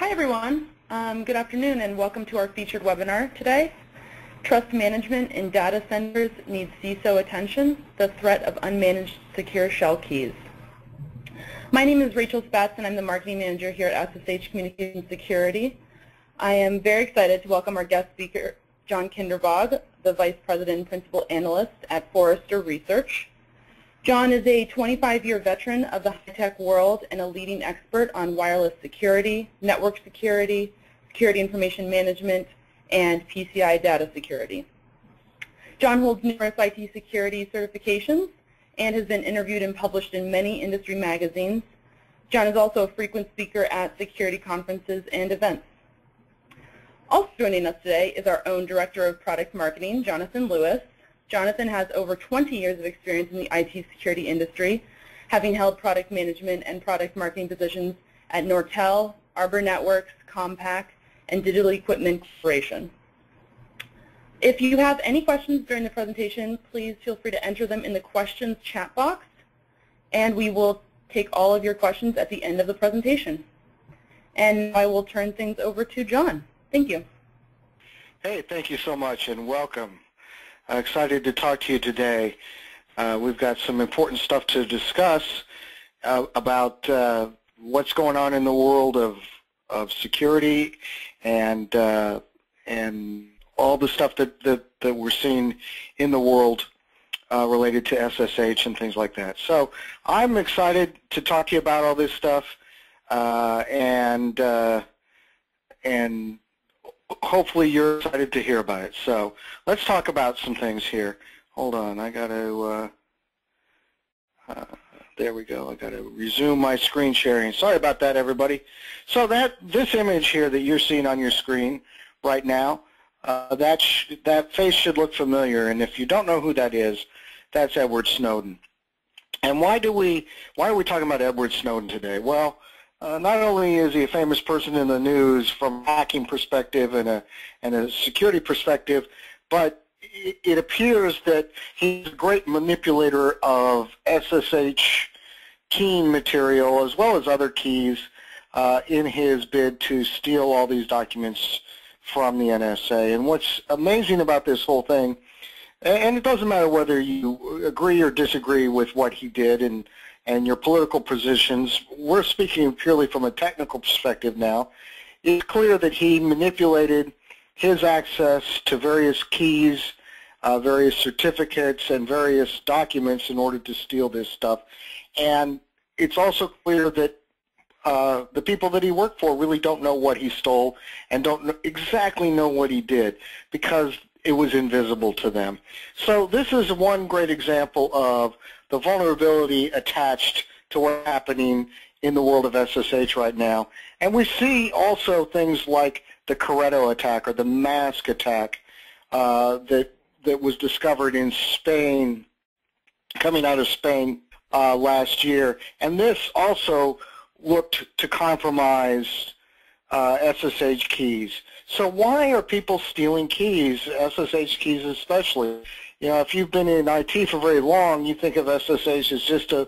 Hi everyone, good afternoon and welcome to our featured webinar today. Trust Management in Data Centers Needs CISO Attention, the Threat of Unmanaged Secure Shell Keys. My name is Rachel Spatz and I'm the Marketing Manager here at SSH Communications Security. I am very excited to welcome our guest speaker, John Kindervag, the Vice President and Principal Analyst at Forrester Research. John is a 25-year veteran of the high-tech world and a leading expert on wireless security, network security, security information management, and PCI data security. John holds numerous IT security certifications and has been interviewed and published in many industry magazines. John is also a frequent speaker at security conferences and events. Also joining us today is our own Director of Product Marketing, Jonathan Lewis. Jonathan has over 20 years of experience in the IT security industry, having held product management and product marketing positions at Nortel, Arbor Networks, Compaq, and Digital Equipment Corporation. If you have any questions during the presentation, please feel free to enter them in the questions chat box, and we will take all of your questions at the end of the presentation. And I will turn things over to John. Thank you. Hey, thank you so much and welcome. Excited to talk to you today. We've got some important stuff to discuss about what's going on in the world of security and all the stuff that we're seeing in the world related to SSH and things like that. So I'm excited to talk to you about all this stuff and hopefully you're excited to hear about it. So let's talk about some things here. Hold on, I got to, there we go. I got to resume my screen sharing. Sorry about that, everybody. So this image here that you're seeing on your screen right now, that face should look familiar. And if you don't know who that is, that's Edward Snowden. And why are we talking about Edward Snowden today? Well, not only is he a famous person in the news from a hacking perspective and a security perspective, but it appears that he's a great manipulator of SSH key material as well as other keys in his bid to steal all these documents from the NSA. And what's amazing about this whole thing, and it doesn't matter whether you agree or disagree with what he did and your political positions, we're speaking purely from a technical perspective now. It's clear that he manipulated his access to various keys, various certificates, and various documents in order to steal this stuff. And it's also clear that the people that he worked for really don't know what he stole and don't exactly know what he did because it was invisible to them. So this is one great example of the vulnerability attached to what's happening in the world of SSH right now. And we see also things like the Corretto attack or the mask attack that was discovered in Spain, coming out of Spain last year. And this also looked to compromise SSH keys. So why are people stealing keys, SSH keys especially? You know, if you've been in IT for very long, you think of SSH as just a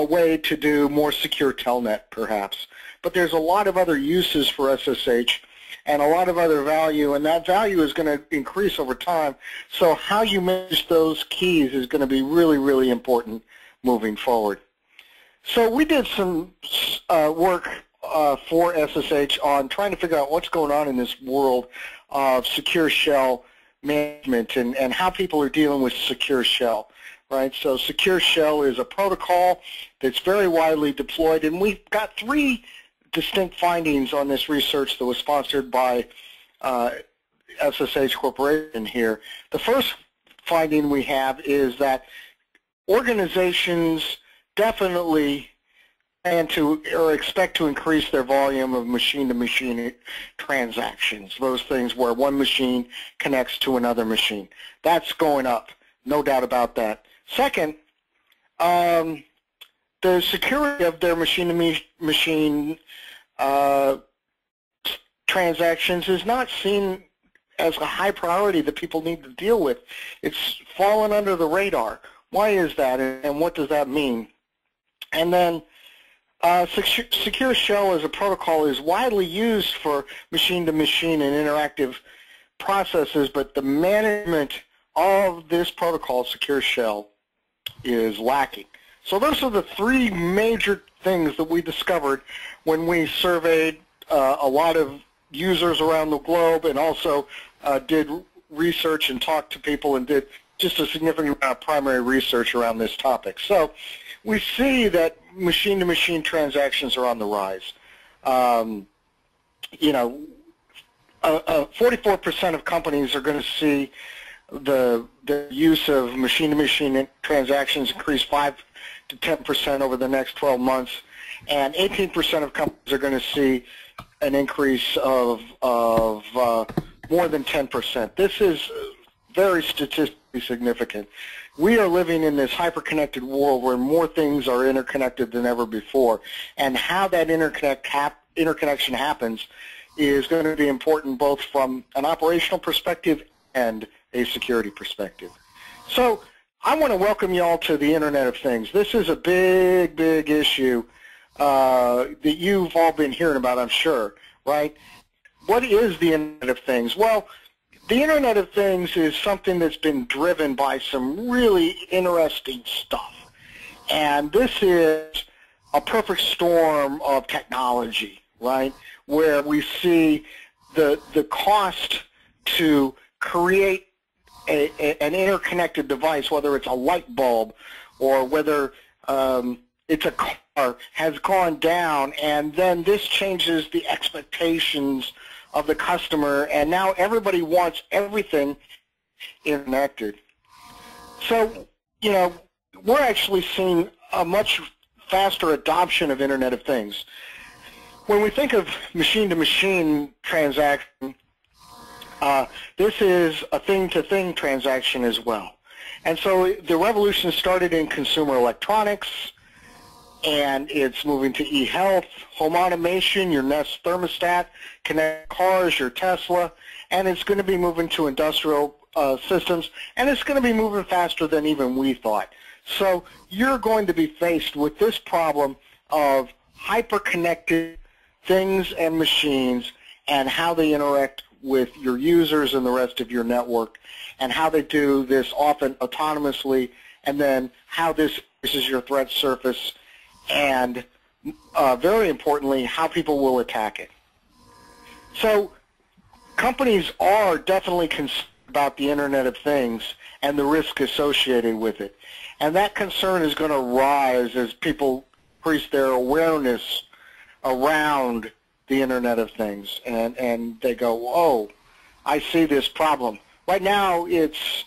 way to do more secure telnet, perhaps. But there's a lot of other uses for SSH and a lot of other value, and that value is going to increase over time. So how you manage those keys is going to be really, really important moving forward. So we did some work for SSH on trying to figure out what's going on in this world of secure shell management and how people are dealing with secure shell, right? So secure shell is a protocol that's very widely deployed, and we've got three distinct findings on this research that was sponsored by SSH Corporation here. The first finding we have is that organizations definitely plan to or expect to increase their volume of machine-to-machine transactions, those things where one machine connects to another machine. That's going up, no doubt about that. Second, the security of their machine-to-machine transactions is not seen as a high priority that people need to deal with. It's fallen under the radar. Why is that, and what does that mean? And then Secure shell as a protocol is widely used for machine-to-machine and interactive processes, but the management of this protocol, secure shell, is lacking. So those are the three major things that we discovered when we surveyed a lot of users around the globe, and also did research and talked to people and did just a significant amount of primary research around this topic. So we see that machine-to-machine transactions are on the rise. 44% of companies are going to see the use of machine-to-machine transactions increase 5 to 10% over the next 12 months, and 18% of companies are going to see an increase of more than 10%. This is very statistically significant. We are living in this hyper-connected world where more things are interconnected than ever before, and how that interconnection happens is going to be important both from an operational perspective and a security perspective. So I want to welcome you all to the Internet of Things. This is a big, big issue that you've all been hearing about, I'm sure, right? What is the Internet of Things? Well, the Internet of Things is something that's been driven by some really interesting stuff. And this is a perfect storm of technology, right, where we see the cost to create an interconnected device, whether it's a light bulb or whether it's a car, has gone down, and then this changes the expectations of the customer, and now everybody wants everything connected. So, we're actually seeing a much faster adoption of Internet of Things. When we think of machine-to-machine transaction, this is a thing-to-thing transaction as well. And so the revolution started in consumer electronics, and it's moving to e-health, home automation, your Nest thermostat, connected cars, your Tesla, and it's going to be moving to industrial systems, and it's going to be moving faster than even we thought. So you're going to be faced with this problem of hyper-connected things and machines and how they interact with your users and the rest of your network, and how they do this often autonomously, and then how this increases your threat surface, and very importantly, how people will attack it. So companies are definitely concerned about the Internet of Things and the risk associated with it. And that concern is going to rise as people increase their awareness around the Internet of Things, and they go, oh, I see this problem. Right now, it's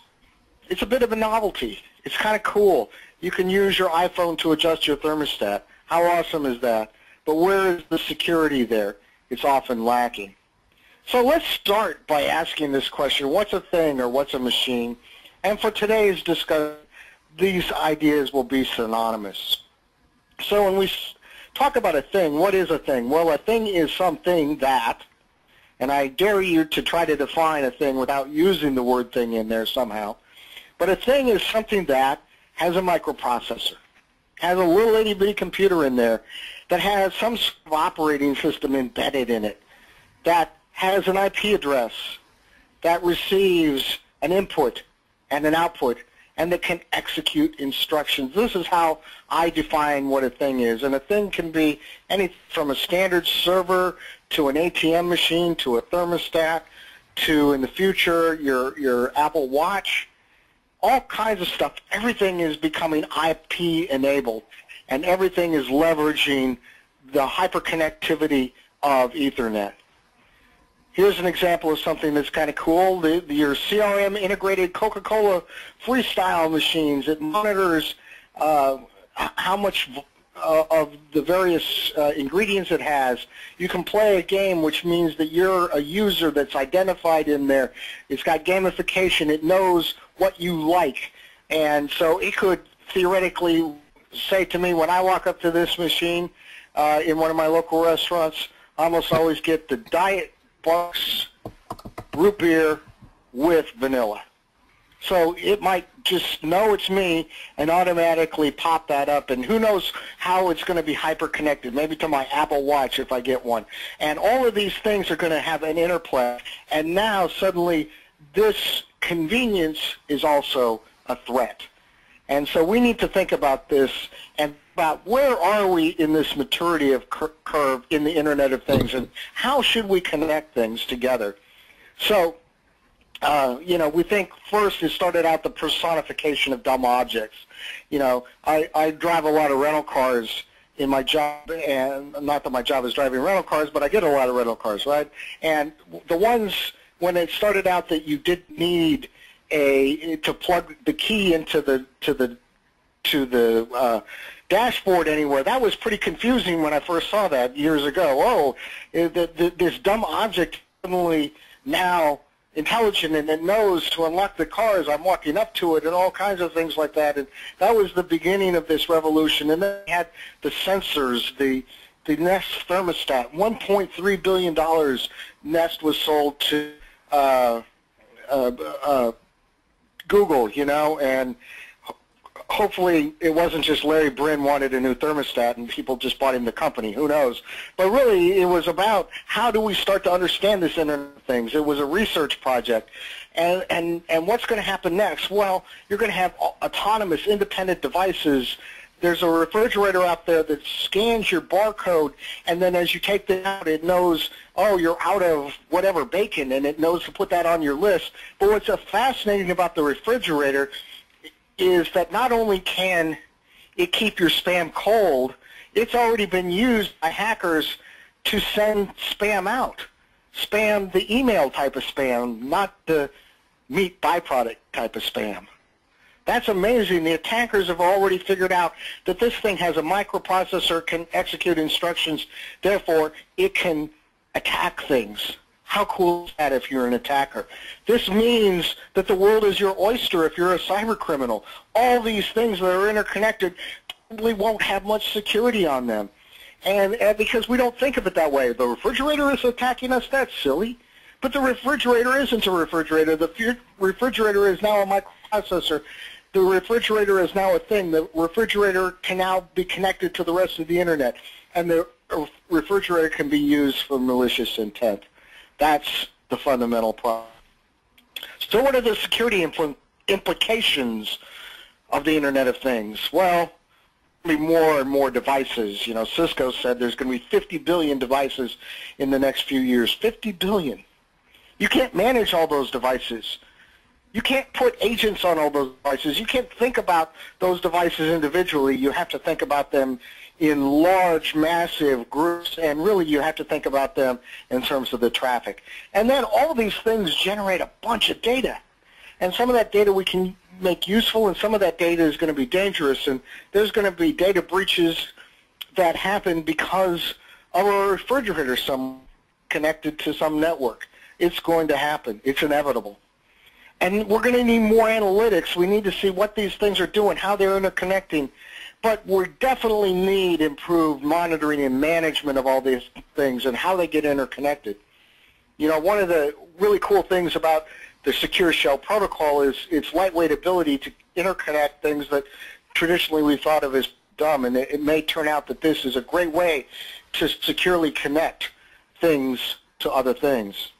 a bit of a novelty. It's kind of cool. You can use your iPhone to adjust your thermostat. How awesome is that? But where is the security there? It's often lacking. So let's start by asking this question, what's a thing or what's a machine? And for today's discussion, these ideas will be synonymous. So when we talk about a thing, what is a thing? Well, a thing is something that, and I dare you to try to define a thing without using the word thing in there somehow, but a thing is something that has a microprocessor, has a little itty-bitty computer in there, that has some sort of operating system embedded in it, that has an IP address, that receives an input and an output, and that can execute instructions. This is how I define what a thing is. And a thing can be anything from a standard server to an ATM machine to a thermostat to, in the future, your Apple Watch. All kinds of stuff. Everything is becoming IP-enabled, and everything is leveraging the hyperconnectivity of Ethernet. Here's an example of something that's kind of cool. Your CRM integrated Coca-Cola Freestyle machines. It monitors how much of the various ingredients it has. You can play a game, which means that you're a user that's identified in there. It's got gamification. It knows what you like. And so it could theoretically say to me, when I walk up to this machine in one of my local restaurants, I almost always get the Diet Bucks root beer with vanilla. So it might just know it's me and automatically pop that up, and who knows how it's going to be hyper-connected, maybe to my Apple Watch if I get one. And all of these things are going to have an interplay, and now suddenly this convenience is also a threat. And so we need to think about this and about where are we in this maturity of curve in the Internet of Things, and how should we connect things together. So we think first it started out the personification of dumb objects. I drive a lot of rental cars in my job, and not that my job is driving rental cars, but I get a lot of rental cars, right? And the ones, when it started out that you didn't need to plug the key into the dashboard anywhere, that was pretty confusing when I first saw that years ago. Oh, this dumb object suddenly now intelligent, and it knows to unlock the car as I'm walking up to it, and all kinds of things like that. And that was the beginning of this revolution. And then we had the sensors, the NIST thermostat. $1.3 billion NIST was sold to Google, and hopefully it wasn't just Larry Brin wanted a new thermostat and people just bought him the company. Who knows? But really, it was about how do we start to understand this Internet of Things. It was a research project. And what's going to happen next? Well, you're going to have autonomous, independent devices. There's a refrigerator out there that scans your barcode, and then as you take that out, it knows, oh, you're out of whatever bacon, and it knows to put that on your list. But what's fascinating about the refrigerator is that not only can it keep your spam cold, it's already been used by hackers to send spam out. Spam, the email type of spam, not the meat byproduct type of spam. That's amazing. The attackers have already figured out that this thing has a microprocessor, can execute instructions, therefore it can attack things. How cool is that if you're an attacker? This means that the world is your oyster if you're a cyber criminal. All these things that are interconnected probably won't have much security on them. And because we don't think of it that way. The refrigerator is attacking us, that's silly. But the refrigerator isn't a refrigerator. The refrigerator is now a microprocessor. The refrigerator is now a thing. The refrigerator can now be connected to the rest of the Internet. And the refrigerator can be used for malicious intent. That's the fundamental problem. So what are the security implications of the Internet of Things? Well, there'll be more and more devices. Cisco said there's going to be 50 billion devices in the next few years. 50 billion. You can't manage all those devices. You can't put agents on all those devices. You can't think about those devices individually. You have to think about them in large, massive groups, and really you have to think about them in terms of the traffic. And then all these things generate a bunch of data. And some of that data we can make useful, and some of that data is going to be dangerous. And there's going to be data breaches that happen because of a refrigerator connected to some network. It's going to happen. It's inevitable. And we're going to need more analytics. We need to see what these things are doing, how they're interconnecting. But we definitely need improved monitoring and management of all these things and how they get interconnected. One of the really cool things about the Secure Shell Protocol is its lightweight ability to interconnect things that traditionally we thought of as dumb. And it may turn out that this is a great way to securely connect things to other things.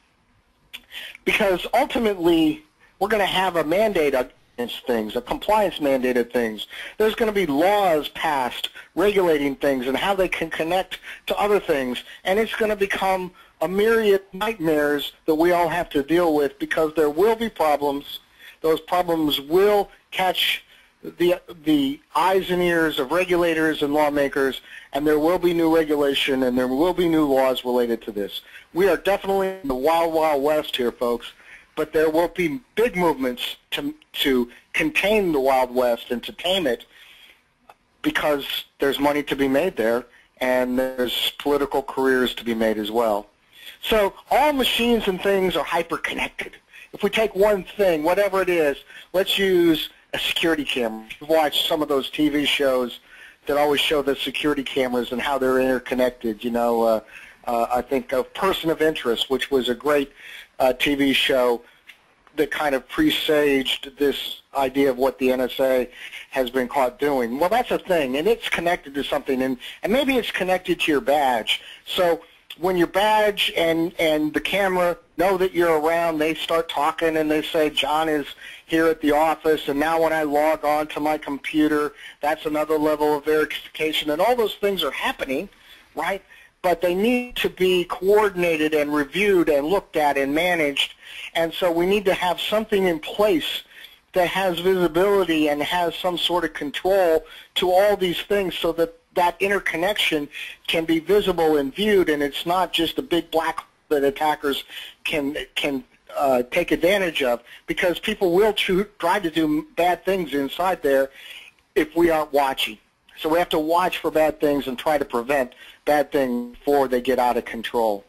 Because ultimately, we're going to have a mandate against things, a compliance mandated things. There's going to be laws passed regulating things and how they can connect to other things. And it's going to become a myriad nightmares that we all have to deal with because there will be problems. Those problems will catch the eyes and ears of regulators and lawmakers, and there will be new regulation and there will be new laws related to this. We are definitely in the wild, wild west here, folks, but there will be big movements to contain the Wild West and to tame it because there's money to be made there and there's political careers to be made as well. So all machines and things are hyper-connected. If we take one thing, whatever it is, let's use a security camera. You've watched some of those TV shows that always show the security cameras and how they're interconnected. I think of Person of Interest, which was a great TV show that kind of presaged this idea of what the NSA has been caught doing? Well, that's a thing, and it's connected to something, and maybe it's connected to your badge. So when your badge and the camera know that you're around, they start talking and they say, John is here at the office, and now when I log on to my computer, that's another level of verification, and all those things are happening, right? But they need to be coordinated and reviewed and looked at and managed, and so we need to have something in place that has visibility and has some sort of control to all these things so that that interconnection can be visible and viewed, and it's not just a big black hole that attackers can take advantage of, because people will try to do bad things inside there if we aren't watching. So we have to watch for bad things and try to prevent bad things before they get out of control.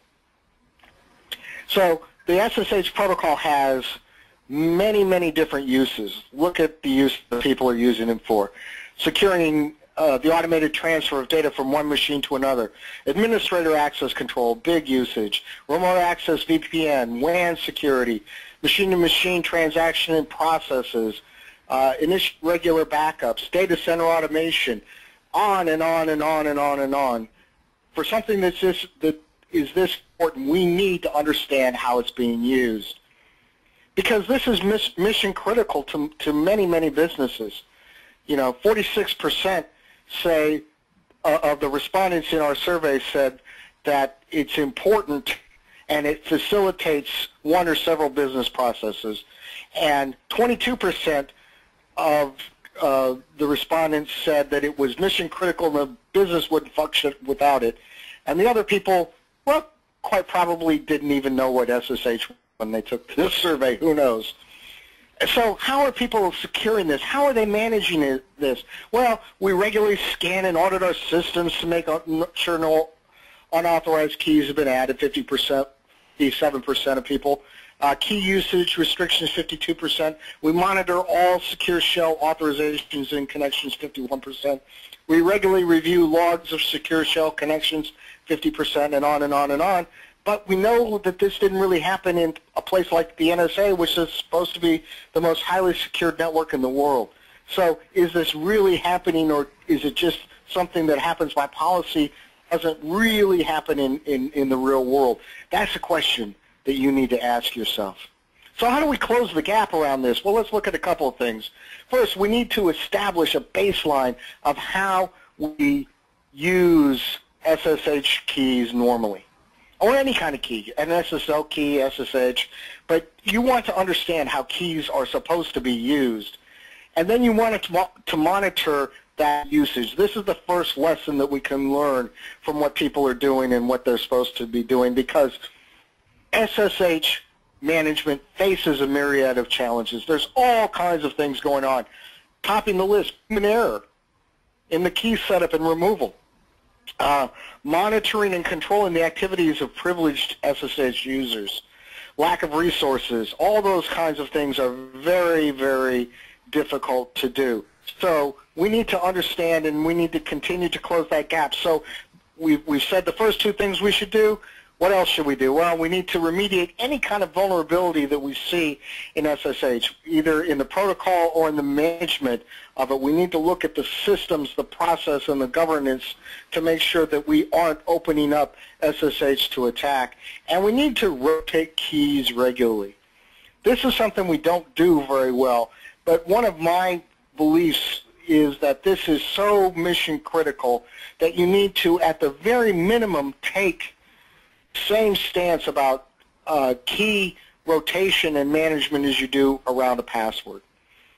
So the SSH protocol has many, many different uses. Look at the use that people are using it for. Securing the automated transfer of data from one machine to another. Administrator access control, big usage. Remote access VPN, WAN security, machine-to-machine transaction and processes, initial regular backups, data center automation, on and on and on and on and on. For something that is this important, we need to understand how it's being used, because this is mission critical to many, many businesses. You know, 46% say of the respondents in our survey said that it's important and it facilitates one or several business processes, and 22% of the respondents said that it was mission critical and the business wouldn't function without it. And the other people, well, quite probably didn't even know what SSH was when they took this survey. Who knows? So how are people securing this? How are they managing this? Well, we regularly scan and audit our systems to make sure no unauthorized keys have been added, 50%, 57% of people. Key usage restrictions, 52%. We monitor all secure shell authorizations and connections, 51%. We regularly review logs of secure shell connections, 50%, and on and on and on. But we know that this didn't really happen in a place like the NSA, which is supposed to be the most highly secured network in the world. So is this really happening, or is it just something that happens by policy, doesn't really happen in the real world? That's a question that you need to ask yourself. So how do we close the gap around this? Well, let's look at a couple of things. First, we need to establish a baseline of how we use SSH keys normally, or any kind of key, an SSL key, SSH, but you want to understand how keys are supposed to be used, and then you want to monitor that usage. This is the first lesson that we can learn from what people are doing and what they're supposed to be doing, because SSH management faces a myriad of challenges. There's all kinds of things going on. Topping the list, human error in the key setup and removal. Monitoring and controlling the activities of privileged SSH users, lack of resources, all those kinds of things are very, very difficult to do. So we need to understand, and we need to continue to close that gap. So we've said the first two things we should do. What else should we do? Well, we need to remediate any kind of vulnerability that we see in SSH, either in the protocol or in the management of it. We need to look at the systems, the process, and the governance to make sure that we aren't opening up SSH to attack. And we need to rotate keys regularly. This is something we don't do very well, but one of my beliefs is that this is so mission critical that you need to, at the very minimum, take same stance about key rotation and management as you do around a password.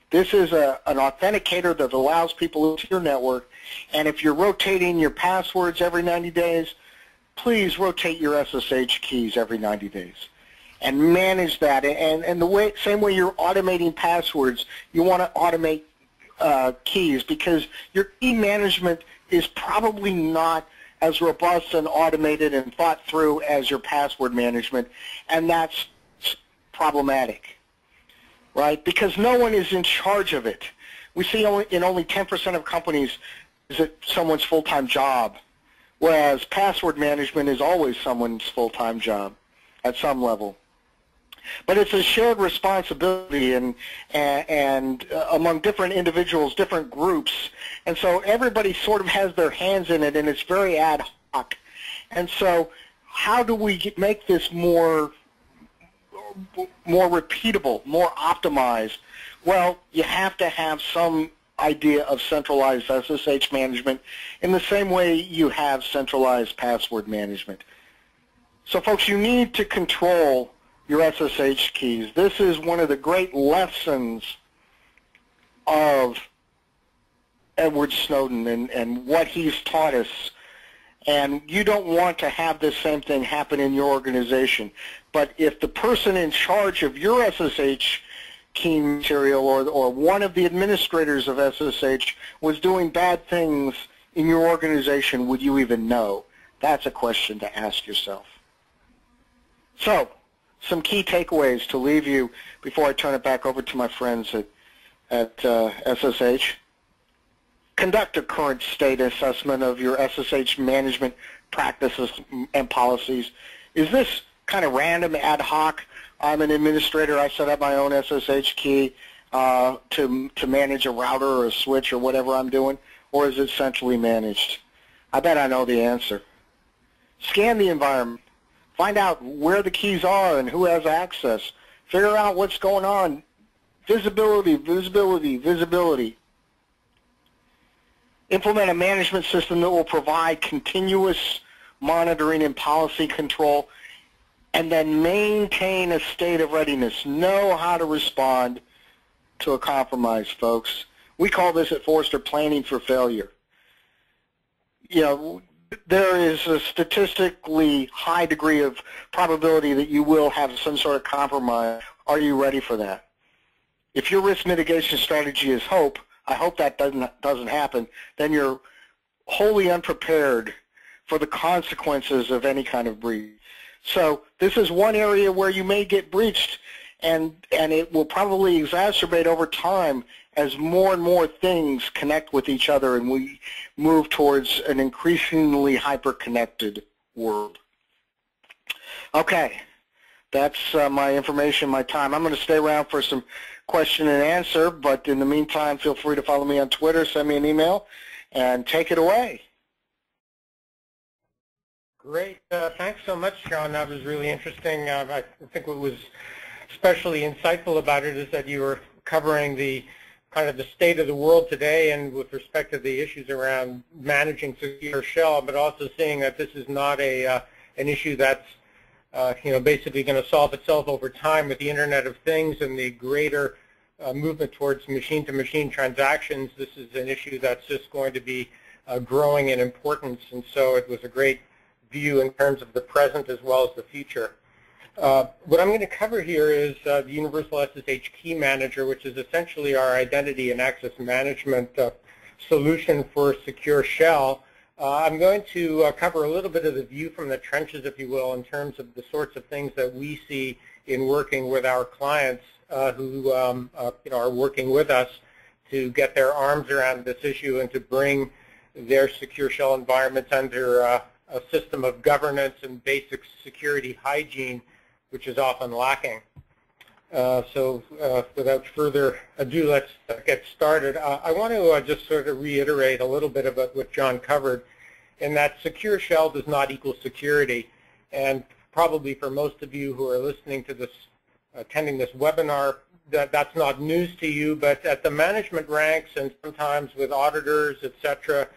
This is an authenticator that allows people into your network, and if you're rotating your passwords every 90 days, please rotate your SSH keys every 90 days and manage that. And the same way you're automating passwords, you want to automate keys, because your key management is probably not as robust and automated and thought through as your password management, and that's problematic, right? Because no one is in charge of it. We see in only 10% of companies is it someone's full-time job, whereas password management is always someone's full-time job at some level. But it's a shared responsibility and among different individuals, different groups. And so everybody sort of has their hands in it, and it's very ad hoc. And so how do we make this more repeatable, more optimized? Well, you have to have some idea of centralized SSH management in the same way you have centralized password management. So folks, you need to control your SSH keys. This is one of the great lessons of Edward Snowden and what he's taught us. And you don't want to have this same thing happen in your organization. But if the person in charge of your SSH key material or one of the administrators of SSH was doing bad things in your organization, would you even know? That's a question to ask yourself. So, some key takeaways to leave you before I turn it back over to my friends at SSH. Conduct a current state assessment of your SSH management practices and policies. Is this kind of random, ad hoc? I'm an administrator, I set up my own SSH key to manage a router or a switch or whatever I'm doing, or is it centrally managed? I bet I know the answer. Scan the environment. Find out where the keys are and who has access. Figure out what's going on. Visibility, visibility, visibility. Implement a management system that will provide continuous monitoring and policy control, and then maintain a state of readiness. Know how to respond to a compromise, folks. We call this at Forrester planning for failure. You know, there is a statistically high degree of probability that you will have some sort of compromise. Are you ready for that? If your risk mitigation strategy is hope, I hope that doesn't happen, then you're wholly unprepared for the consequences of any kind of breach. So this is one area where you may get breached, and it will probably exacerbate over time as more and more things connect with each other and we move towards an increasingly hyper-connected world. Okay, that's my information, my time. I'm going to stay around for some question and answer, but in the meantime, feel free to follow me on Twitter, send me an email, and take it away. Great. Thanks so much, John. That was really interesting. I think what was especially insightful about it is that you were covering the kind of the state of the world today and with respect to the issues around managing secure shell, but also seeing that this is not an issue that's basically going to solve itself over time with the Internet of Things and the greater movement towards machine-to-machine transactions. This is an issue that's just going to be growing in importance, and so it was a great view in terms of the present as well as the future. What I'm going to cover here is the Universal SSH Key Manager, which is essentially our identity and access management solution for secure shell. I'm going to cover a little bit of the view from the trenches, if you will, in terms of the sorts of things that we see in working with our clients who are working with us to get their arms around this issue and to bring their secure shell environments under a system of governance and basic security hygiene, which is often lacking. So without further ado, let's get started. I want to just sort of reiterate a little bit about what John covered, in that secure shell does not equal security. And probably for most of you who are listening to this, attending this webinar, that's not news to you, but at the management ranks and sometimes with auditors, etc.,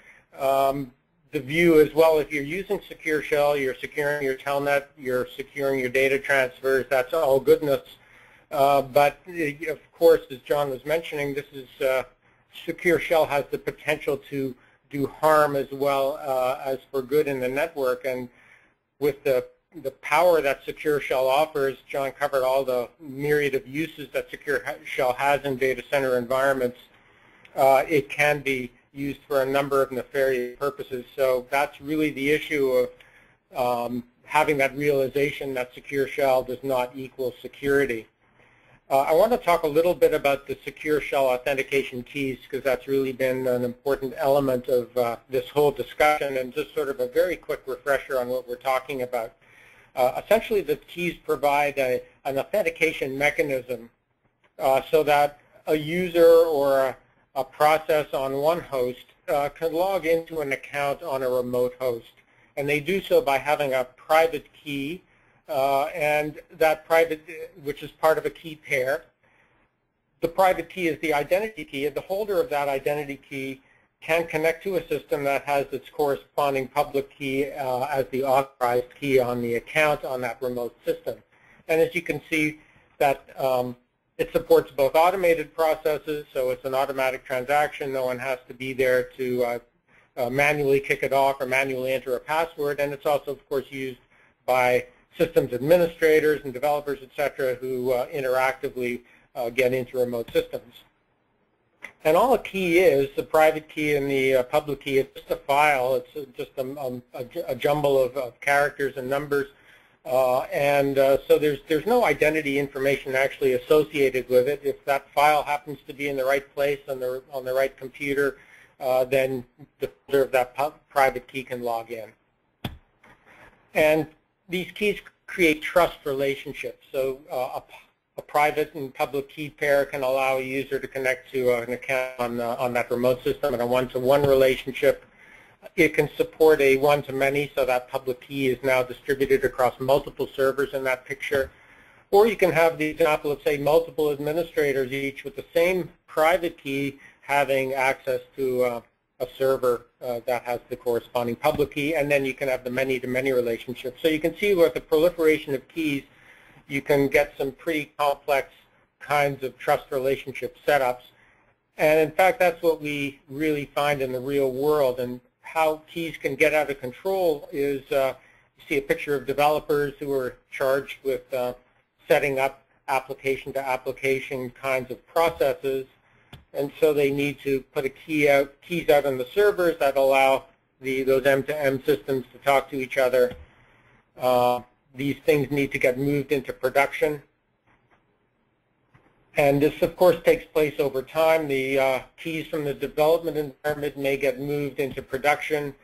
the view is, well, if you're using secure shell, you're securing your telnet, you're securing your data transfers, that's all goodness. But of course, as John was mentioning, this is secure shell has the potential to do harm as well as for good in the network. And with the power that secure shell offers, John covered all the myriad of uses that secure shell has in data center environments. It can be used for a number of nefarious purposes. So that's really the issue of having that realization that secure shell does not equal security. I want to talk a little bit about the secure shell authentication keys, because that's really been an important element of this whole discussion, and just sort of a very quick refresher on what we're talking about. essentially the keys provide an authentication mechanism so that a user or a process on one host can log into an account on a remote host. And they do so by having a private key, and that private, which is part of a key pair. The private key is the identity key, and the holder of that identity key can connect to a system that has its corresponding public key as the authorized key on the account on that remote system. And as you can see, that it supports both automated processes, so it's an automatic transaction. No one has to be there to manually kick it off or manually enter a password. And it's also, of course, used by systems administrators and developers, et cetera, who interactively get into remote systems. And all a key is, the private key and the public key, it's just a file. It's just a jumble of characters and numbers. So there's no identity information actually associated with it. If that file happens to be in the right place on the right computer, then the holder of that private key can log in. And these keys create trust relationships. So a private and public key pair can allow a user to connect to an account on that remote system in a one-to-one relationship. It can support a one-to-many, so that public key is now distributed across multiple servers in that picture. Or you can have the example of, say, multiple administrators, each with the same private key having access to a server that has the corresponding public key, and then you can have the many-to-many relationship. So you can see with the proliferation of keys, you can get some pretty complex kinds of trust relationship setups. And in fact, that's what we really find in the real world. And how keys can get out of control is, you see a picture of developers who are charged with setting up application-to-application kinds of processes. And so they need to put keys out on the servers that allow those M-to-M systems to talk to each other. These things need to get moved into production. And this, of course, takes place over time. The keys from the development environment may get moved into production.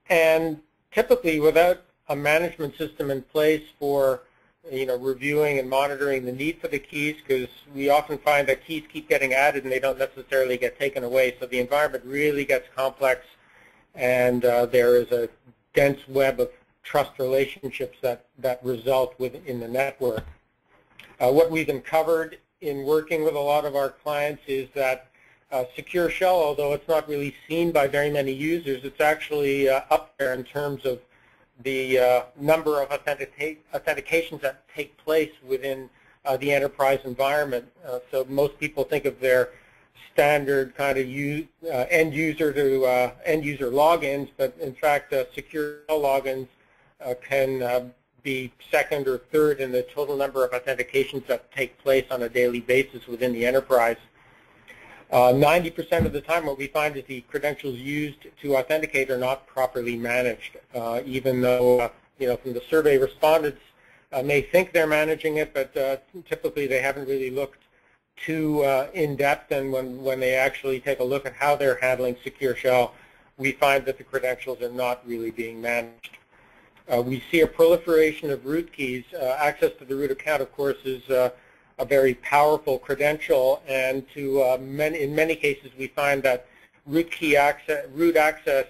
And typically, without a management system in place for reviewing and monitoring the need for the keys, because we often find that keys keep getting added and they don't necessarily get taken away. So the environment really gets complex, and there is a dense web of trust relationships that result within the network. What we've uncovered in working with a lot of our clients is that Secure Shell, although it's not really seen by very many users, it's actually up there in terms of the number of authentications that take place within the enterprise environment. So most people think of their standard kind of end user to end user logins, but in fact, Secure Shell logins can be second or third in the total number of authentications that take place on a daily basis within the enterprise. 90% of the time what we find is the credentials used to authenticate are not properly managed, even though from the survey respondents may think they're managing it, but typically they haven't really looked too in-depth, and when they actually take a look at how they're handling Secure Shell, we find that the credentials are not really being managed. We see a proliferation of root keys. Access to the root account, of course, is a very powerful credential, and in many cases we find that root access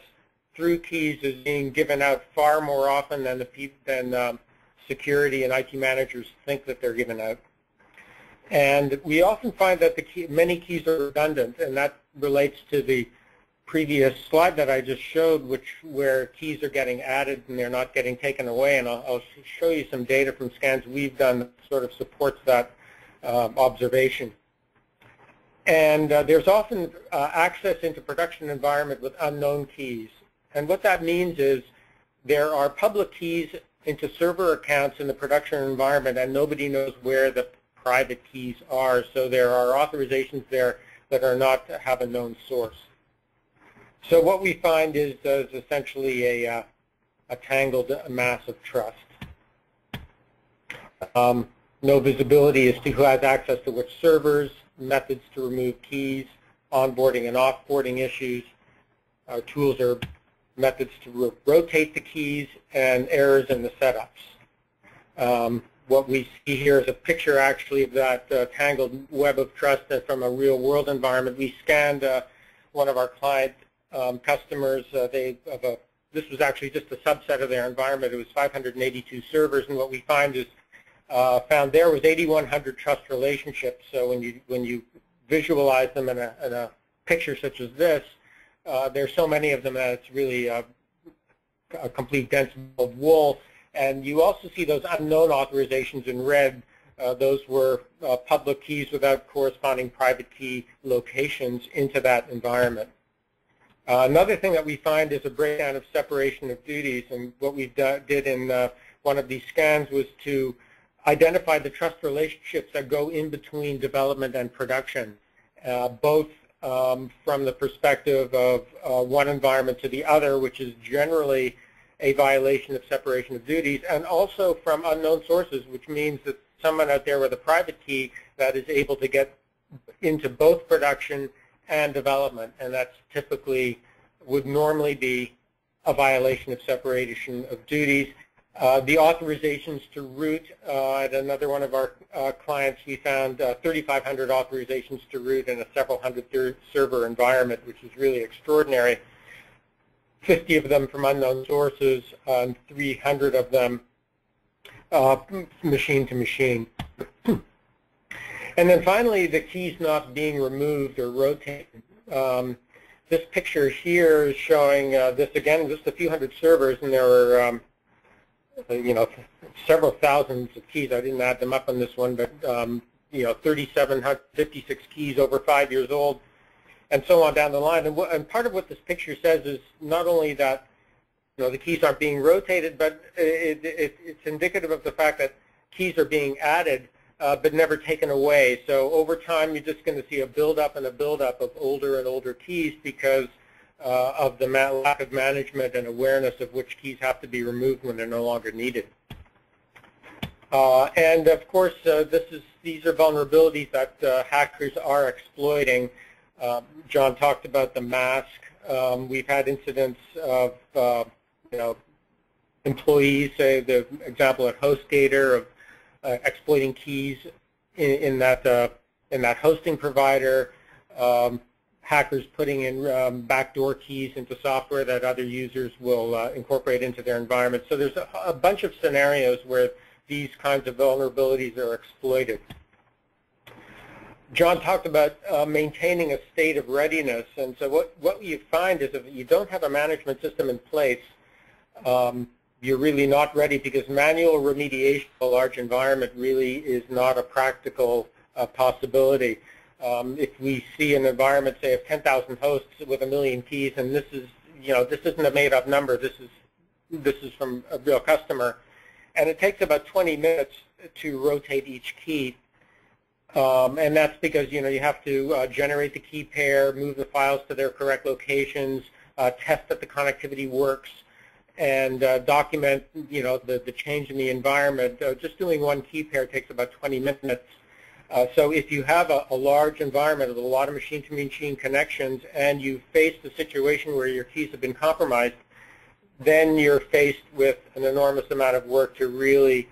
through keys is being given out far more often than security and IT managers think that they're given out. And we often find that many keys are redundant, and that relates to the previous slide that I just showed, where keys are getting added and they're not getting taken away. And I'll show you some data from scans we've done that sort of supports that observation. And there's often access into production environment with unknown keys. And what that means is there are public keys into server accounts in the production environment, and nobody knows where the private keys are. So there are authorizations there that are not have a known source. So what we find is essentially a tangled mass of trust. No visibility as to who has access to which servers, methods to remove keys, onboarding and offboarding issues, tools or methods to rotate the keys, and errors in the setups. What we see here is a picture actually of that Tangled web of trust from a real world environment. We scanned one of our client customers. This was actually just a subset of their environment. It was 582 servers, and what we found there was 8,100 trust relationships. So when you visualize them in a picture such as this, there's so many of them that it's really a complete dense of wool. And you also see those unknown authorizations in red. Those were public keys without corresponding private key locations into that environment. Another thing that we find is a breakdown of separation of duties, and what we did in one of these scans was to identify the trust relationships that go in between development and production, both from the perspective of one environment to the other, which is generally a violation of separation of duties, and also from unknown sources, which means that someone out there with a private key that is able to get into both production and development, and that's typically would normally be a violation of separation of duties. The authorizations to root, at another one of our clients, we found 3,500 authorizations to root in a several hundred server environment, which is really extraordinary. 50 of them from unknown sources, 300 of them machine to machine. And then finally, the keys not being removed or rotated. This picture here is showing this again, just a few hundred servers, and there were several thousands of keys. I didn't add them up on this one, but 3,756 keys over 5 years old, and so on down the line. And part of what this picture says is not only that the keys aren't being rotated, but it's indicative of the fact that keys are being added but never taken away. So over time, you're just going to see a buildup and a buildup of older and older keys because of the lack of management and awareness of which keys have to be removed when they're no longer needed. And of course, these are vulnerabilities that hackers are exploiting. John talked about the mask. We've had incidents of employees, say the example at HostGator, of exploiting keys in that hosting provider, hackers putting in backdoor keys into software that other users will incorporate into their environment. So there's a bunch of scenarios where these kinds of vulnerabilities are exploited. John talked about maintaining a state of readiness, and so what you find is if you don't have a management system in place, you're really not ready, because manual remediation of a large environment really is not a practical possibility. If we see an environment, say, of 10,000 hosts with 1 million keys, and this isn't a made-up number. This is from a real customer, and it takes about 20 minutes to rotate each key. And that's because you have to generate the key pair, move the files to their correct locations, test that the connectivity works, and document the change in the environment. Just doing one key pair takes about 20 minutes. So if you have a large environment with a lot of machine-to-machine connections and you face the situation where your keys have been compromised, then you're faced with an enormous amount of work to really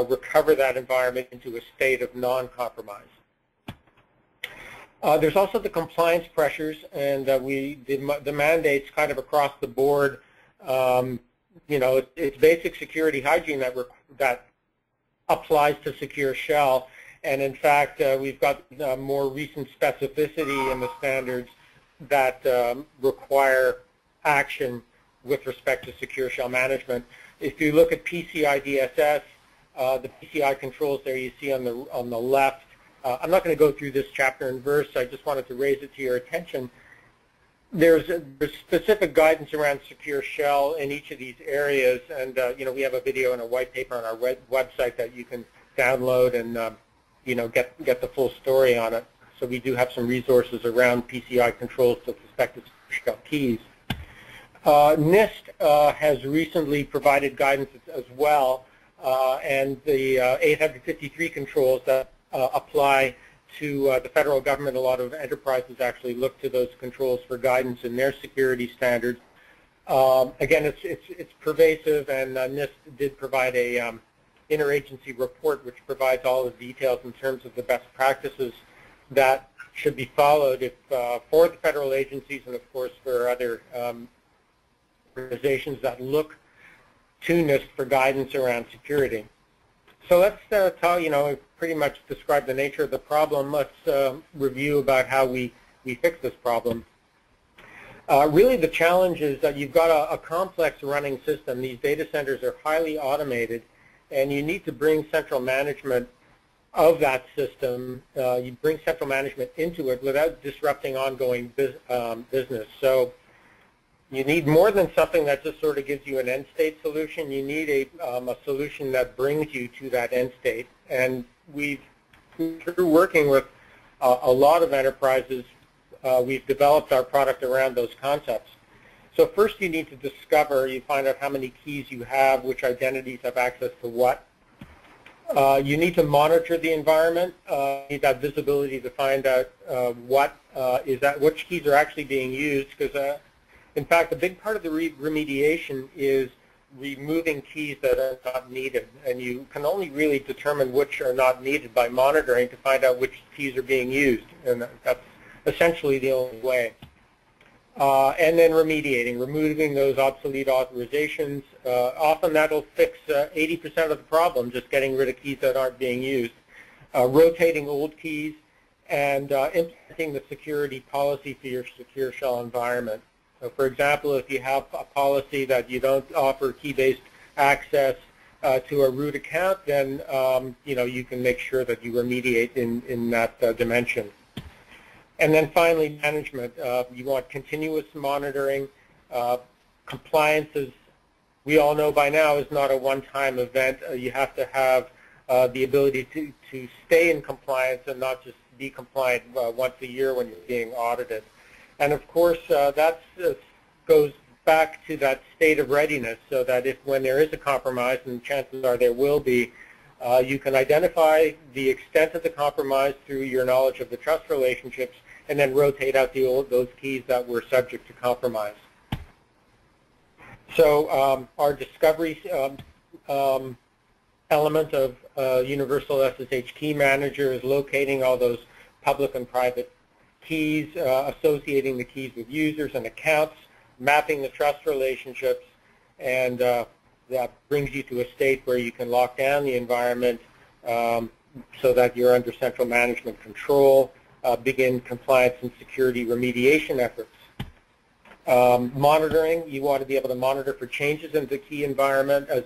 recover that environment into a state of non-compromise. There's also the compliance pressures, and the mandates kind of across the board. It's basic security hygiene that applies to Secure Shell. And in fact, we've got more recent specificity in the standards that require action with respect to Secure Shell management. If you look at PCI DSS, the PCI controls there you see on the left. I'm not going to go through this chapter and verse. I just wanted to raise it to your attention. There's specific guidance around Secure Shell in each of these areas, and we have a video and a white paper on our website that you can download and get the full story on it. So we do have some resources around PCI controls with respect to Secure Shell keys. NIST has recently provided guidance as well, and the 853 controls that apply to the federal government. A lot of enterprises actually look to those controls for guidance in their security standards. Again, it's pervasive, and NIST did provide a interagency report which provides all the details in terms of the best practices that should be followed for the federal agencies and, of course, for other organizations that look to NIST for guidance around security. So let's pretty much describe the nature of the problem. Let's review about how we fix this problem. Really the challenge is that you've got a complex running system. These data centers are highly automated, and you need to bring central management of that system. You bring central management into it without disrupting ongoing business. So you need more than something that just sort of gives you an end state solution. You need a solution that brings you to that end state. And through working with a lot of enterprises, we've developed our product around those concepts. So first you need to discover, you find out how many keys you have, which identities have access to what. You need to monitor the environment. You need that visibility to find out which keys are actually being used, because in fact, a big part of the remediation is removing keys that are not needed, and you can only really determine which are not needed by monitoring to find out which keys are being used, and that's essentially the only way. And then remediating, removing those obsolete authorizations. Often that'll fix 80% of the problem, just getting rid of keys that aren't being used. Rotating old keys, and implementing the security policy for your secure shell environment. So for example, if you have a policy that you don't offer key-based access to a root account, then you can make sure that you remediate in that dimension. And then finally, management. You want continuous monitoring. Compliance, as we all know by now, is not a one-time event. You have to have the ability to stay in compliance and not just be compliant once a year when you're being audited. And of course, that goes back to that state of readiness, so that when there is a compromise, and chances are there will be, you can identify the extent of the compromise through your knowledge of the trust relationships, and then rotate out those keys that were subject to compromise. So our discovery element of Universal SSH Key Manager is locating all those public and private keys, associating the keys with users and accounts, mapping the trust relationships, and that brings you to a state where you can lock down the environment so that you're under central management control, begin compliance and security remediation efforts. Monitoring, you want to be able to monitor for changes in the key environment, as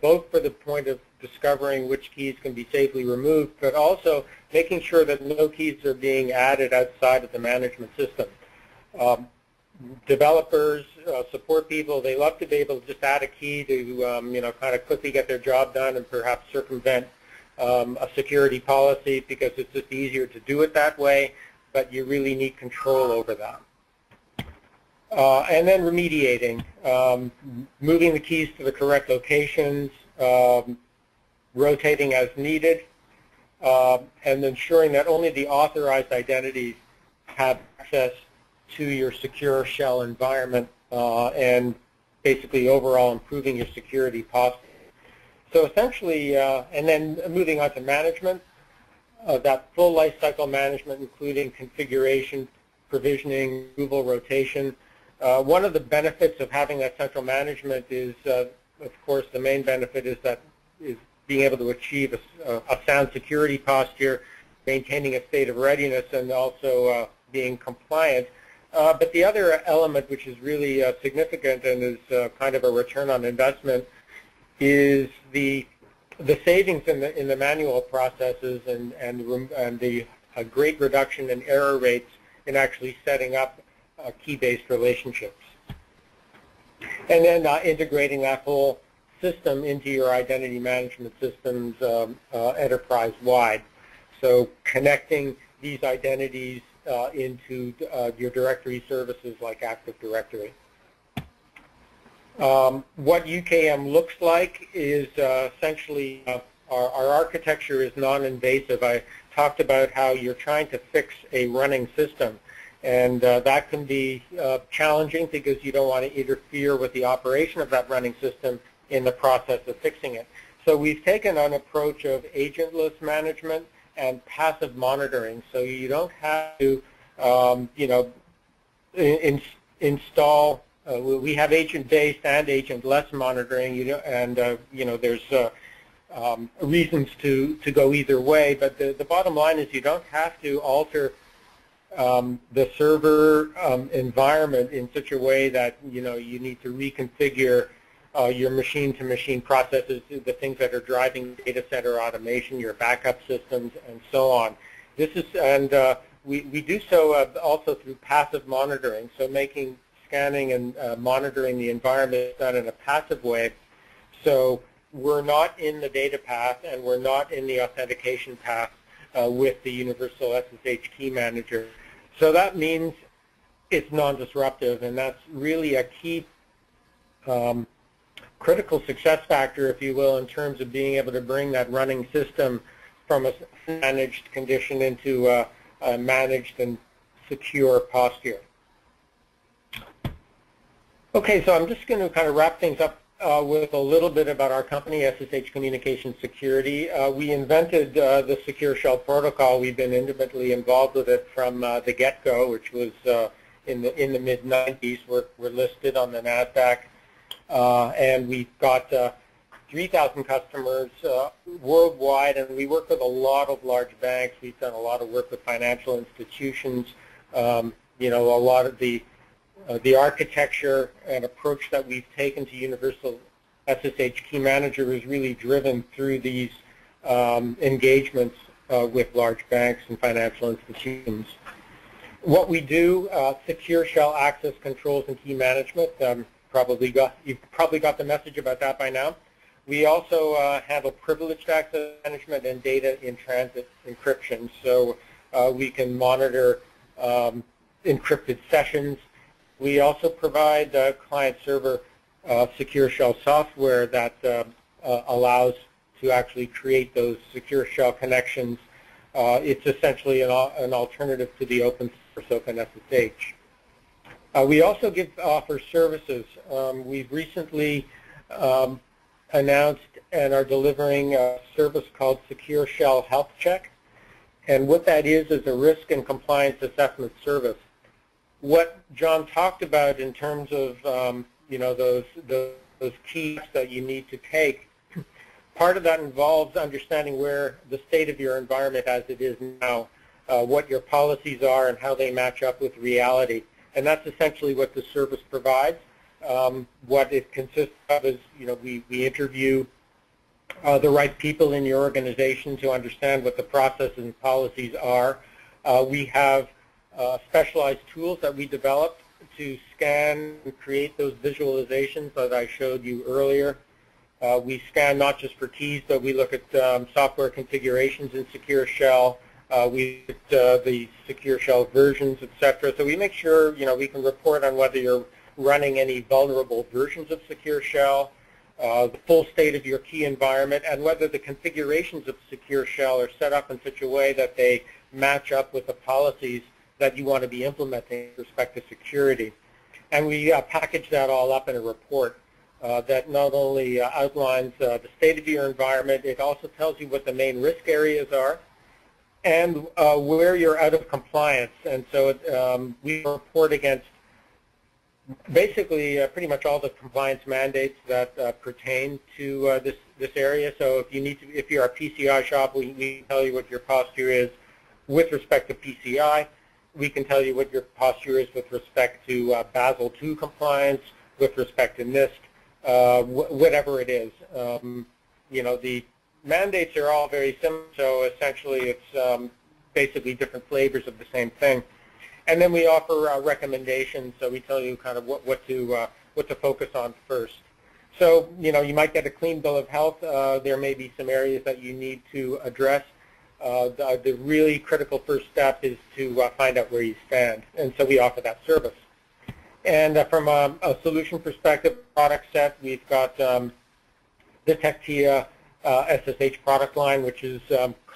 both for the point of discovering which keys can be safely removed, but also making sure that no keys are being added outside of the management system. Developers, support people, they love to be able to just add a key to kind of quickly get their job done and perhaps circumvent a security policy, because it's just easier to do it that way, but you really need control over that. And then remediating, moving the keys to the correct locations, rotating as needed, and ensuring that only the authorized identities have access to your secure shell environment, and basically overall improving your security posture. So essentially, and then moving on to management, that full lifecycle management, including configuration, provisioning, removal, rotation. One of the benefits of having that central management is, of course, the main benefit is being able to achieve a sound security posture, maintaining a state of readiness, and also being compliant. But the other element, which is really significant and is kind of a return on investment, is the savings in the manual processes and the great reduction in error rates in actually setting up key-based relationships. And then integrating that whole system into your identity management systems enterprise-wide. So connecting these identities into your directory services like Active Directory. What UKM looks like is essentially our architecture is non-invasive. I talked about how you're trying to fix a running system, and that can be challenging because you don't want to interfere with the operation of that running system in the process of fixing it. So we've taken an approach of agentless management and passive monitoring. So you don't have to, install. We have agent-based and agent-less monitoring. There's reasons to go either way. But the bottom line is you don't have to alter the server environment in such a way that you need to reconfigure your machine-to-machine processes, the things that are driving data center automation, your backup systems, and so on. We do so also through passive monitoring, so scanning and monitoring the environment done in a passive way. So we're not in the data path and we're not in the authentication path with the universal SSH Key Manager. So that means it's non-disruptive, and that's really a key critical success factor, if you will, in terms of being able to bring that running system from a managed condition into a managed and secure posture. Okay, so I'm just going to kind of wrap things up with a little bit about our company, SSH Communications Security. We invented the Secure Shell Protocol. We've been intimately involved with it from the get-go, which was in the mid-90s. We're listed on the NASDAQ. And we've got 3,000 customers worldwide, and we work with a lot of large banks. We've done a lot of work with financial institutions. A lot of the architecture and approach that we've taken to universal SSH Key Manager is really driven through these engagements with large banks and financial institutions. What we do, secure shell access controls and key management. You've probably got the message about that by now. We also handle privileged access management and data in transit encryption. So we can monitor encrypted sessions. We also provide client-server secure shell software that allows to actually create those secure shell connections. It's essentially an alternative to the open source OpenSSH. We also offer services. We've recently announced and are delivering a service called Secure Shell Health Check. And what that is a risk and compliance assessment service. What John talked about in terms of those keys that you need to take, part of that involves understanding where the state of your environment as it is now, what your policies are and how they match up with reality. And that's essentially what the service provides. What it consists of is, we interview the right people in your organization to understand what the processes and policies are. We have specialized tools that we developed to scan and create those visualizations that I showed you earlier. We scan not just for keys, but we look at software configurations in Secure Shell. We look at the Secure Shell versions, etc. So we make sure we can report on whether you're running any vulnerable versions of Secure Shell, the full state of your key environment, and whether the configurations of Secure Shell are set up in such a way that they match up with the policies that you want to be implementing with respect to security. And we package that all up in a report that not only outlines the state of your environment, it also tells you what the main risk areas are and where you're out of compliance. And so we report against basically pretty much all the compliance mandates that pertain to this area. So if you're a PCI shop, we can tell you what your posture is with respect to PCI. We can tell you what your posture is with respect to Basel II compliance, with respect to NIST, whatever it is. The mandates are all very similar, so essentially it's basically different flavors of the same thing. And then we offer recommendations, so we tell you kind of what to focus on first. So you might get a clean bill of health. There may be some areas that you need to address. The really critical first step is to find out where you stand, and so we offer that service. And from a solution perspective, product set, we've got the Tectia SSH product line, which is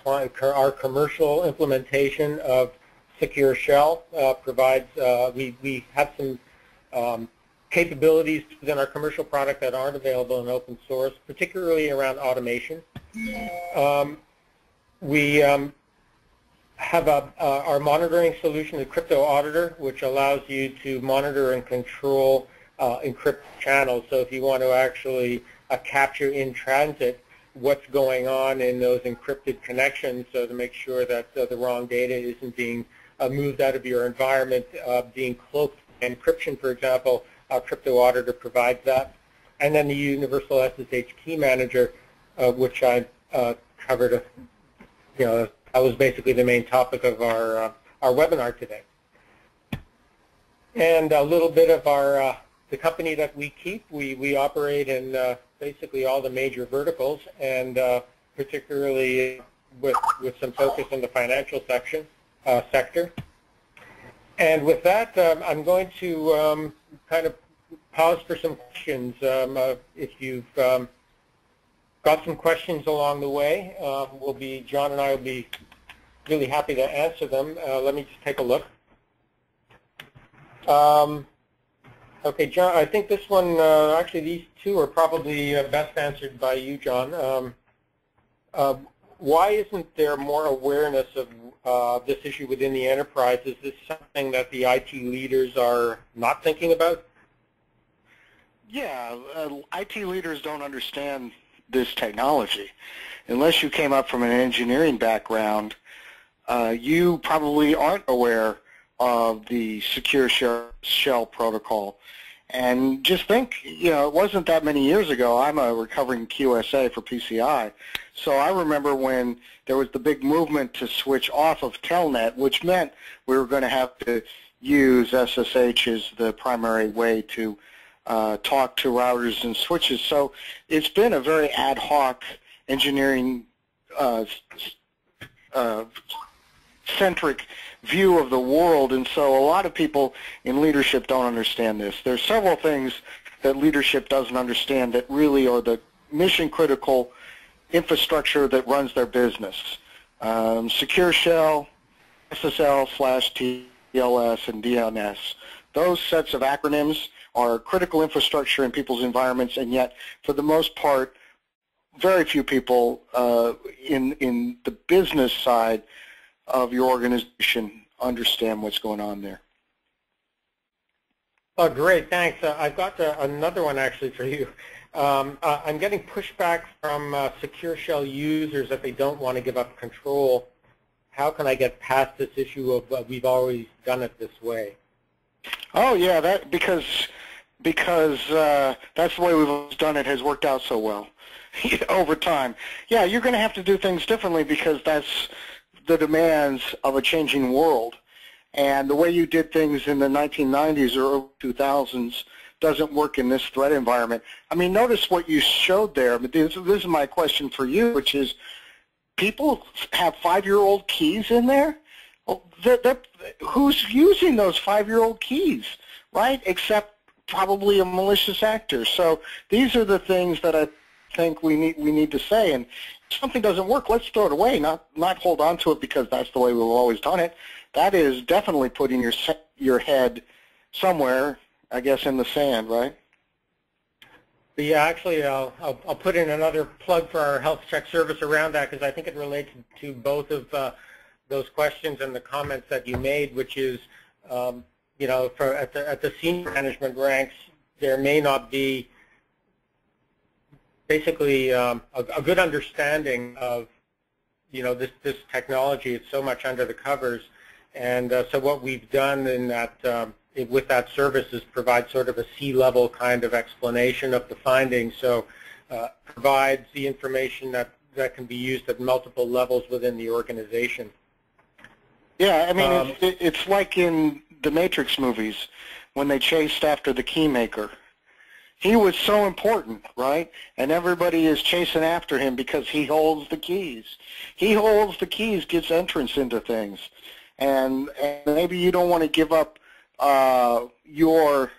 our commercial implementation of Secure Shell. We have some capabilities within our commercial product that aren't available in open source, particularly around automation. We have our monitoring solution, the Crypto Auditor, which allows you to monitor and control encrypted channels. So if you want to actually capture in transit what's going on in those encrypted connections, so to make sure that the wrong data isn't being moved out of your environment, being cloaked in encryption, for example, Crypto Auditor provides that. And then the Universal SSH Key Manager, which I covered, that was basically the main topic of our webinar today. And a little bit of the company that we keep. We operate in basically all the major verticals, and particularly with some focus in the financial sector. And with that, I'm going to kind of pause for some questions. If you've got some questions along the way, John and I will be really happy to answer them. Let me just take a look. Okay, John, I think this one, actually these two are probably best answered by you, John. Why isn't there more awareness of this issue within the enterprise? Is this something that the IT leaders are not thinking about? Yeah, IT leaders don't understand this technology. Unless you came up from an engineering background, you probably aren't aware of the secure shell protocol. And just think, it wasn't that many years ago. I'm a recovering QSA for PCI. So I remember when there was the big movement to switch off of Telnet, which meant we were going to have to use SSH as the primary way to talk to routers and switches. So it's been a very ad hoc engineering centric view of the world, and so a lot of people in leadership don't understand this. There's several things that leadership doesn't understand that really are the mission critical infrastructure that runs their business. Secure shell, SSL/TLS, and DNS. Those sets of acronyms are critical infrastructure in people's environments, and yet for the most part very few people in the business side of your organization understand what's going on there. Oh, great, thanks. I've got another one actually for you. I'm getting pushback from secure shell users that they don't want to give up control. How can I get past this issue of we've always done it this way? Oh yeah, that because that's the way we've always done it has worked out so well over time. Yeah, you're going to have to do things differently because that's the demands of a changing world. And the way you did things in the 1990s or early 2000s doesn't work in this threat environment. I mean, notice what you showed there. But this is my question for you, which is, people have 5-year-old keys in there? Well, who's using those 5-year-old keys, right? Except probably a malicious actor. So these are the things that I think we need to say. And if something doesn't work, let's throw it away, not hold on to it because that's the way we've always done it. That is definitely putting your head somewhere, I guess, in the sand, right? Yeah, actually, I'll put in another plug for our health check service around that because I think it relates to both of those questions and the comments that you made, which is, at the senior management ranks, there may not be basically a good understanding of, this technology. It's so much under the covers. And so what we've done in that, with that service is provide sort of a C-level kind of explanation of the findings. So provides the information that can be used at multiple levels within the organization. Yeah, I mean, it's like in the Matrix movies when they chased after the keymaker. He was so important, right? And everybody is chasing after him because he holds the keys. He holds the keys, gets entrance into things. And maybe you don't want to give up your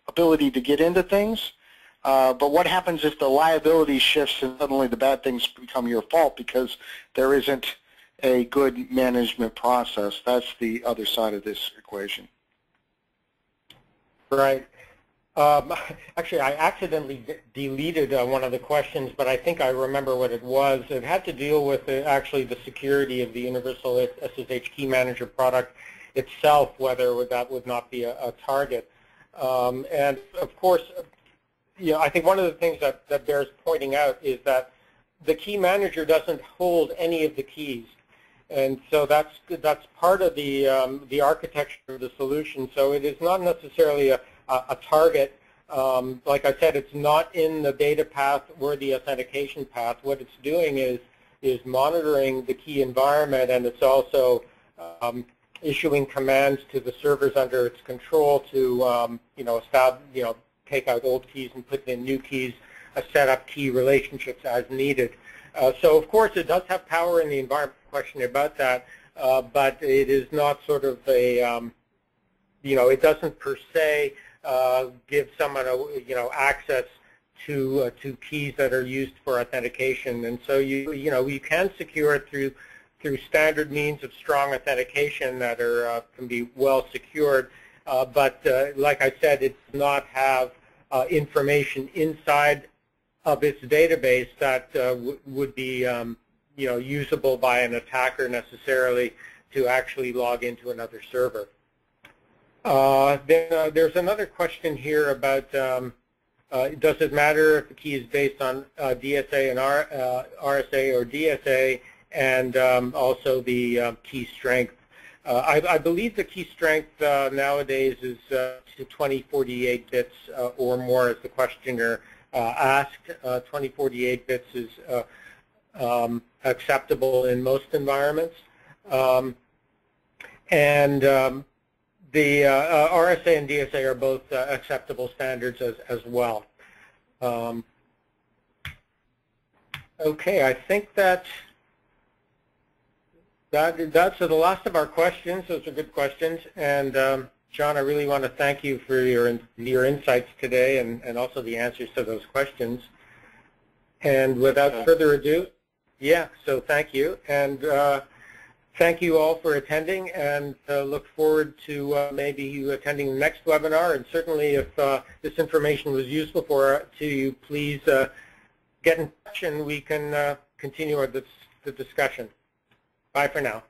ability to get into things. But what happens if the liability shifts and suddenly the bad things become your fault because there isn't a good management process? That's the other side of this equation. Right. Actually, I accidentally deleted one of the questions, but I think I remember what it was. It had to deal with actually the security of the Universal SSH Key Manager product itself, whether that would not be a target. And of course, you know, I think one of the things that bears pointing out is that the key manager doesn't hold any of the keys. And so that's part of the architecture of the solution. So it is not necessarily a target. Like I said, it's not in the data path or the authentication path. What it's doing is monitoring the key environment, and it's also issuing commands to the servers under its control to take out old keys and put in new keys, set up key relationships as needed. So of course it does have power in the environment, question about that, but it is not sort of a, it doesn't per se give someone access to keys that are used for authentication. And so you can secure it through standard means of strong authentication that are can be well secured, but like I said, it does not have information inside of its database that would be usable by an attacker necessarily to actually log into another server. Then there's another question here about does it matter if the key is based on DSA and RSA or DSA, and also the key strength. I believe the key strength nowadays is to 2048 bits or more, as the questioner asked. 2048 bits is acceptable in most environments. The RSA and DSA are both acceptable standards as well. Okay, I think that's the last of our questions. Those are good questions. And John, I really want to thank you for your insights today and also the answers to those questions. And without further ado, so thank you. And thank you all for attending, and look forward to maybe you attending the next webinar. And certainly if this information was useful to you, please get in touch and we can continue the discussion. Bye for now.